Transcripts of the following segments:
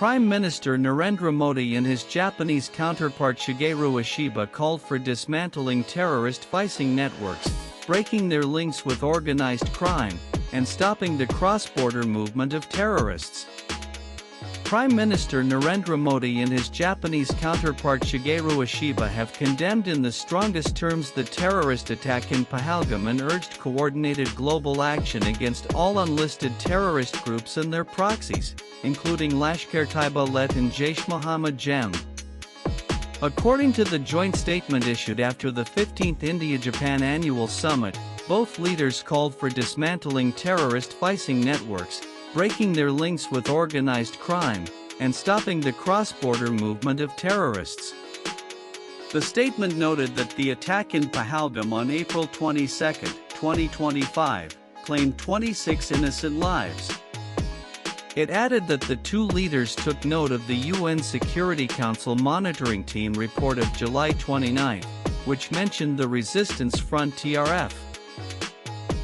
Prime Minister Narendra Modi and his Japanese counterpart Shigeru Ishiba called for dismantling terrorist financing networks, breaking their links with organized crime, and stopping the cross-border movement of terrorists. Prime Minister Narendra Modi and his Japanese counterpart Shigeru Ishiba have condemned in the strongest terms the terrorist attack in Pahalgam and urged coordinated global action against all unlisted terrorist groups and their proxies, including Lashkar-Taiba LeT and JaisheMohammad JaM. According to the joint statement issued after the 15th India-Japan Annual Summit, both leaders called for dismantling terrorist financing networks, breaking their links with organized crime, and stopping the cross-border movement of terrorists. The statement noted that the attack in Pahalgam on April 22, 2025, claimed 26 innocent lives. It added that the two leaders took note of the UN Security Council Monitoring Team report of July 29, which mentioned the Resistance Front (TRF).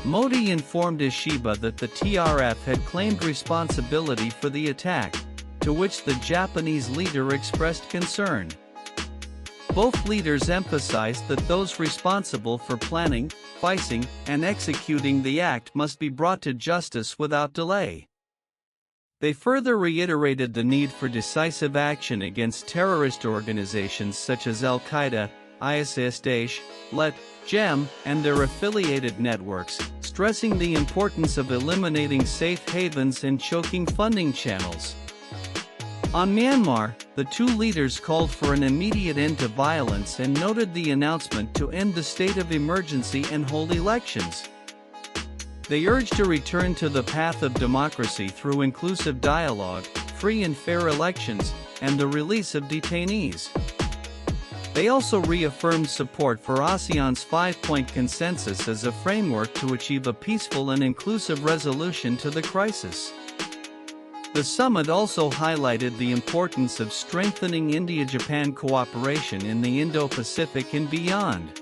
Modi informed Ishiba that the TRF had claimed responsibility for the attack, to which the Japanese leader expressed concern. Both leaders emphasized that those responsible for planning, financing, and executing the act must be brought to justice without delay. They further reiterated the need for decisive action against terrorist organizations such as Al-Qaeda, ISIS-Daesh, LeT JaisheMohammad, and their affiliated networks, stressing the importance of eliminating safe havens and choking funding channels. On Myanmar, the two leaders called for an immediate end to violence and noted the announcement to end the state of emergency and hold elections. They urged a return to the path of democracy through inclusive dialogue, free and fair elections, and the release of detainees. They also reaffirmed support for ASEAN's 5-point consensus as a framework to achieve a peaceful and inclusive resolution to the crisis. The summit also highlighted the importance of strengthening India-Japan cooperation in the Indo-Pacific and beyond.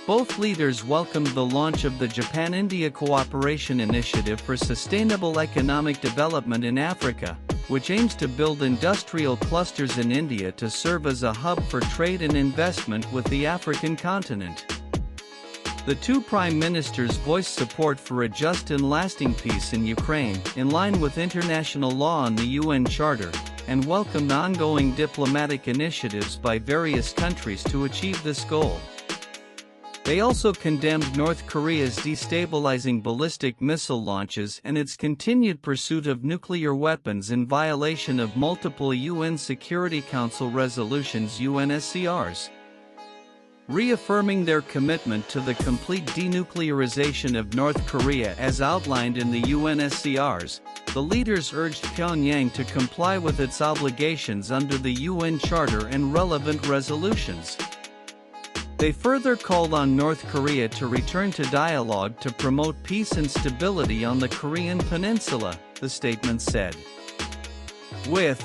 Both leaders welcomed the launch of the Japan-India Cooperation Initiative for Sustainable Economic Development in Africa, which aims to build industrial clusters in India to serve as a hub for trade and investment with the African continent. The two prime ministers voiced support for a just and lasting peace in Ukraine, in line with international law and the UN Charter, and welcomed ongoing diplomatic initiatives by various countries to achieve this goal. They also condemned North Korea's destabilizing ballistic missile launches and its continued pursuit of nuclear weapons in violation of multiple UN Security Council resolutions (UNSCRs). Reaffirming their commitment to the complete denuclearization of North Korea as outlined in the UNSCRs, the leaders urged Pyongyang to comply with its obligations under the UN Charter and relevant resolutions. They further called on North Korea to return to dialogue to promote peace and stability on the Korean peninsula, the statement said. With